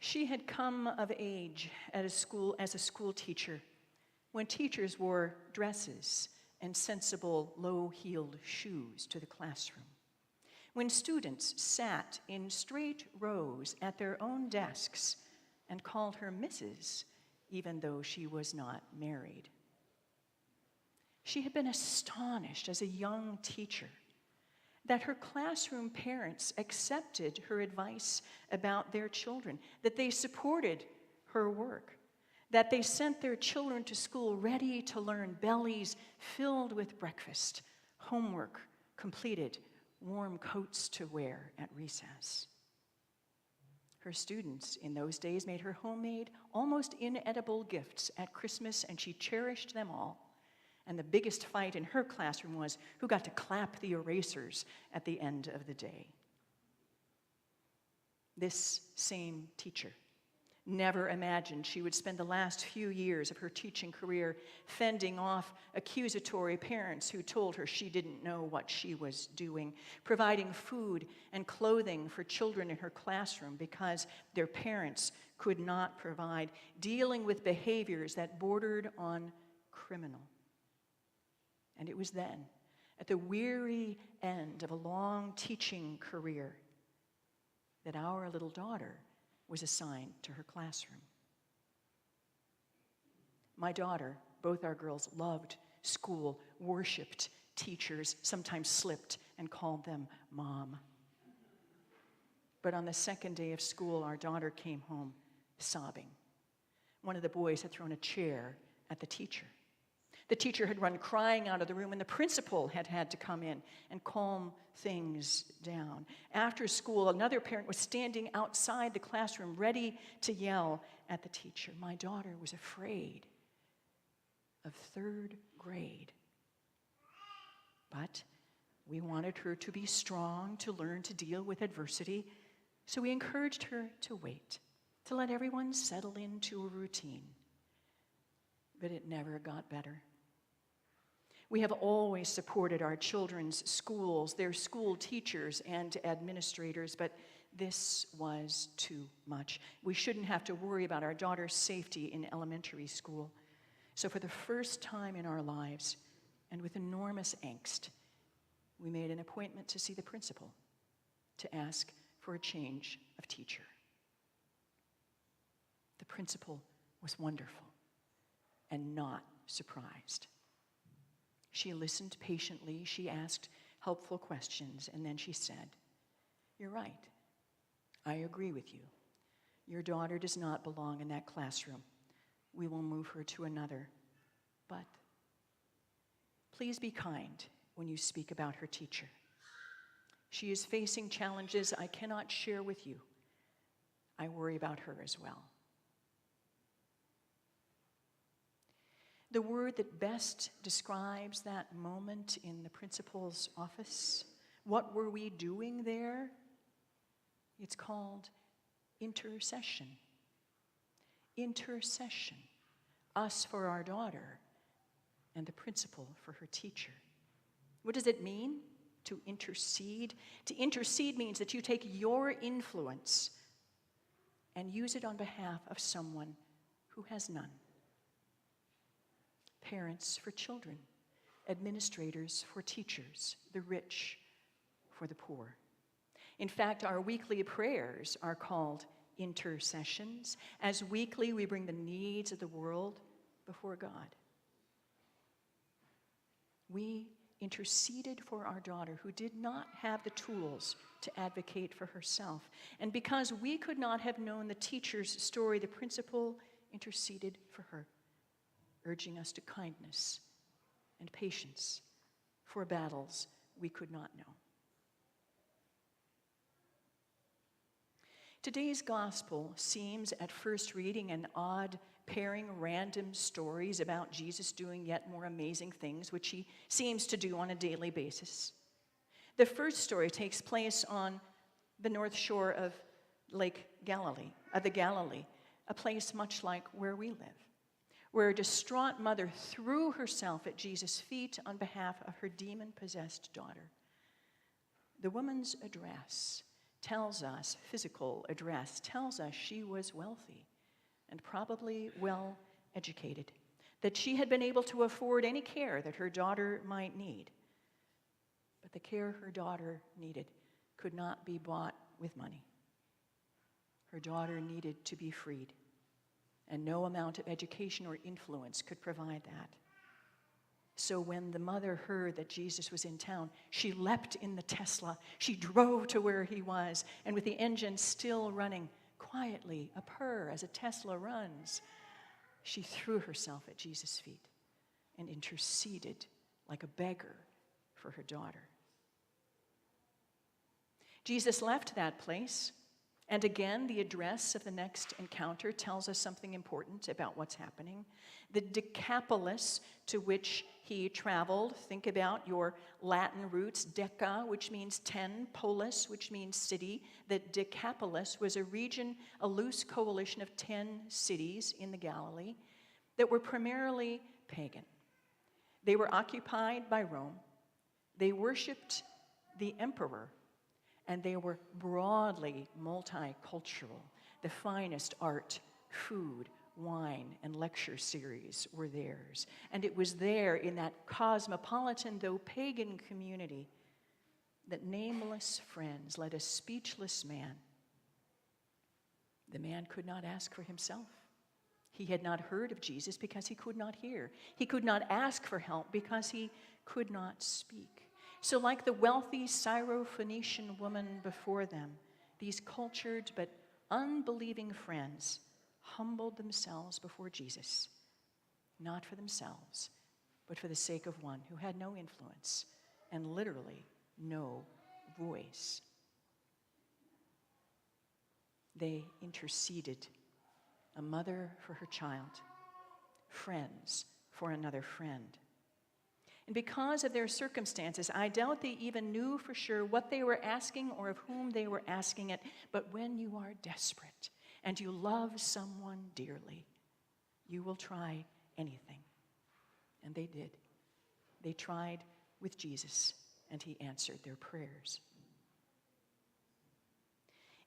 She had come of age at a school as a school teacher when teachers wore dresses and sensible low-heeled shoes to the classroom, when students sat in straight rows at their own desks and called her Mrs., even though she was not married. She had been astonished as a young teacher that her classroom parents accepted her advice about their children, that they supported her work, that they sent their children to school ready to learn, bellies filled with breakfast, homework completed, warm coats to wear at recess. Her students in those days made her homemade, almost inedible gifts at Christmas, and she cherished them all. And the biggest fight in her classroom was who got to clap the erasers at the end of the day. This same teacher never imagined she would spend the last few years of her teaching career fending off accusatory parents who told her she didn't know what she was doing, providing food and clothing for children in her classroom because their parents could not provide, dealing with behaviors that bordered on criminal. And it was then, at the weary end of a long teaching career, that our little daughter was assigned to her classroom. My daughter, both our girls, loved school, worshiped teachers, sometimes slipped and called them Mom. But on the second day of school, our daughter came home sobbing. One of the boys had thrown a chair at the teacher. The teacher had run crying out of the room, and the principal had had to come in and calm things down. After school, another parent was standing outside the classroom, ready to yell at the teacher. My daughter was afraid of third grade. But we wanted her to be strong, to learn to deal with adversity, so we encouraged her to wait, to let everyone settle into a routine. But it never got better. We have always supported our children's schools, their school teachers and administrators, but this was too much. We shouldn't have to worry about our daughter's safety in elementary school. So for the first time in our lives, and with enormous angst, we made an appointment to see the principal to ask for a change of teacher. The principal was wonderful and not surprised. She listened patiently, she asked helpful questions, and then she said, "You're right. I agree with you. Your daughter does not belong in that classroom. We will move her to another. But please be kind when you speak about her teacher. She is facing challenges I cannot share with you. I worry about her as well." The word that best describes that moment in the principal's office, what were we doing there? It's called intercession. Intercession. Us for our daughter, and the principal for her teacher. What does it mean to intercede? To intercede means that you take your influence and use it on behalf of someone who has none. Parents for children, administrators for teachers, the rich for the poor. In fact, our weekly prayers are called intercessions. As weekly, we bring the needs of the world before God. We interceded for our daughter who did not have the tools to advocate for herself. And because we could not have known the teacher's story, the principal interceded for her, urging us to kindness and patience for battles we could not know. Today's gospel seems at first reading an odd pairing random stories about Jesus doing yet more amazing things, which he seems to do on a daily basis. The first story takes place on the north shore of Lake Galilee, a place much like where we live, where a distraught mother threw herself at Jesus' feet on behalf of her demon-possessed daughter. The woman's address tells us, physical address, tells us she was wealthy and probably well educated, that she had been able to afford any care that her daughter might need. But the care her daughter needed could not be bought with money. Her daughter needed to be freed, and no amount of education or influence could provide that. So when the mother heard that Jesus was in town, she leapt in the Tesla. She drove to where he was, and with the engine still running, quietly, a purr as a Tesla runs, she threw herself at Jesus' feet and interceded like a beggar for her daughter. Jesus left that place, and again, the address of the next encounter tells us something important about what's happening. The Decapolis to which he traveled, think about your Latin roots, deca, which means 10, polis, which means city. The Decapolis was a region, a loose coalition of 10 cities in the Galilee that were primarily pagan. They were occupied by Rome. They worshipped the emperor, and they were broadly multicultural. The finest art, food, wine, and lecture series were theirs. And it was there in that cosmopolitan, though pagan community, that nameless friends led a speechless man. The man could not ask for himself. He had not heard of Jesus because he could not hear. He could not ask for help because he could not speak. So like the wealthy Syrophoenician woman before them, these cultured but unbelieving friends humbled themselves before Jesus, not for themselves, but for the sake of one who had no influence and literally no voice. They interceded, a mother for her child, friends for another friend. And because of their circumstances, I doubt they even knew for sure what they were asking or of whom they were asking it. But when you are desperate and you love someone dearly, you will try anything. And they did. They tried with Jesus, and he answered their prayers.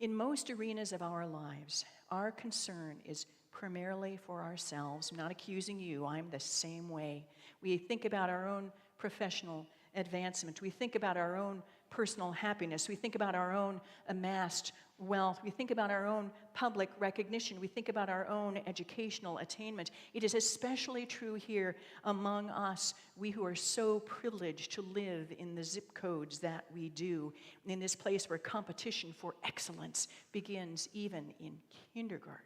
In most arenas of our lives, our concern is primarily for ourselves. I'm not accusing you. I'm the same way. We think about our own professional advancement. We think about our own personal happiness. We think about our own amassed wealth. We think about our own public recognition. We think about our own educational attainment. It is especially true here among us, we who are so privileged to live in the zip codes that we do, in this place where competition for excellence begins even in kindergarten.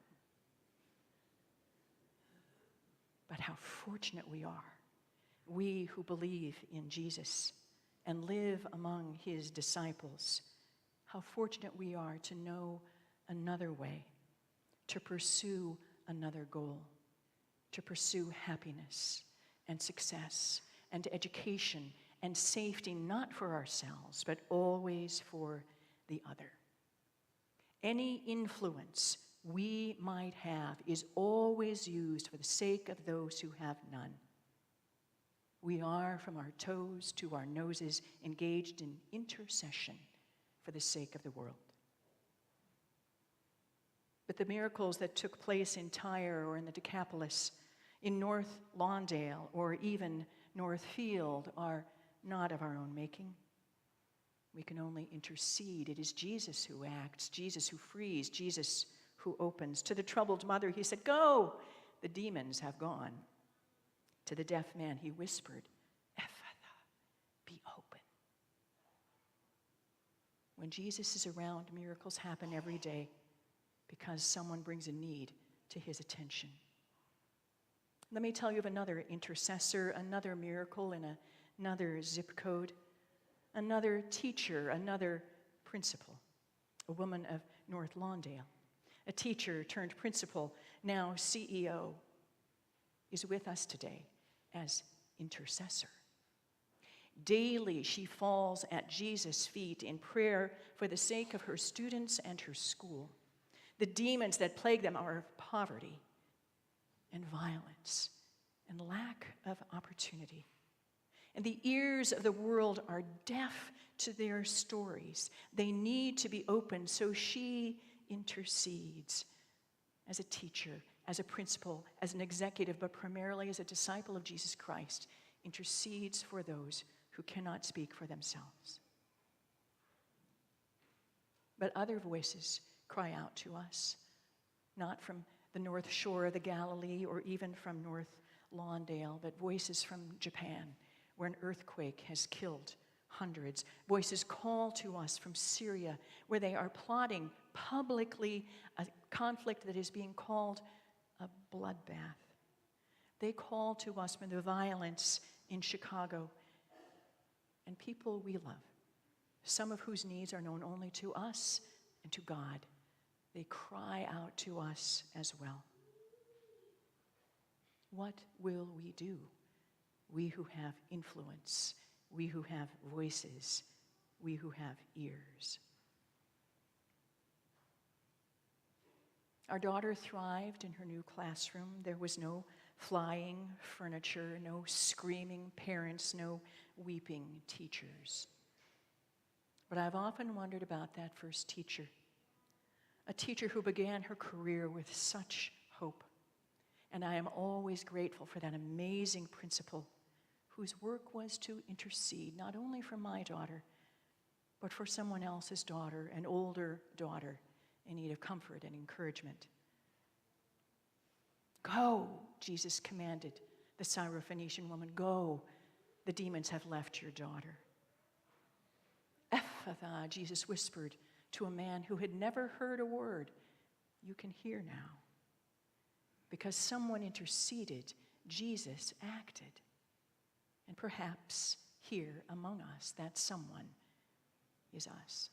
But how fortunate we are, we who believe in Jesus and live among his disciples. How fortunate we are to know another way, to pursue another goal, to pursue happiness and success and education and safety, not for ourselves, but always for the other. Any influence we might have is always used for the sake of those who have none. We are, from our toes to our noses, engaged in intercession for the sake of the world. But the miracles that took place in Tyre or in the Decapolis, in North Lawndale or even Northfield are not of our own making. We can only intercede. It is Jesus who acts, Jesus who frees, Jesus who opens. To the troubled mother, he said, "Go!" The demons have gone. To the deaf man, he whispered, "Ephphatha, be open." When Jesus is around, miracles happen every day because someone brings a need to his attention. Let me tell you of another intercessor, another miracle in another zip code, another teacher, another principal, a woman of North Lawndale. A teacher turned principal, now CEO, is with us today as intercessor. Daily, she falls at Jesus' feet in prayer for the sake of her students and her school. The demons that plague them are of poverty and violence and lack of opportunity. And the ears of the world are deaf to their stories. They need to be opened, so she intercedes as a teacher, as a principal, as an executive, but primarily as a disciple of Jesus Christ, intercedes for those who cannot speak for themselves. But other voices cry out to us, not from the North Shore of the Galilee or even from North Lawndale, but voices from Japan, where an earthquake has killed hundreds. Voices call to us from Syria, where they are plotting publicly a conflict that is being called a bloodbath. They call to us from the violence in Chicago and people we love, some of whose needs are known only to us and to God. They cry out to us as well. What will we do? We who have influence, we who have voices, we who have ears. Our daughter thrived in her new classroom. There was no flying furniture, no screaming parents, no weeping teachers. But I've often wondered about that first teacher, a teacher who began her career with such hope. And I am always grateful for that amazing principal whose work was to intercede not only for my daughter, but for someone else's daughter, an older daughter in need of comfort and encouragement. Go, Jesus commanded the Syrophoenician woman, go, the demons have left your daughter. Ephphatha, Jesus whispered to a man who had never heard a word, you can hear now. Because someone interceded, Jesus acted. And perhaps here among us, that someone is us.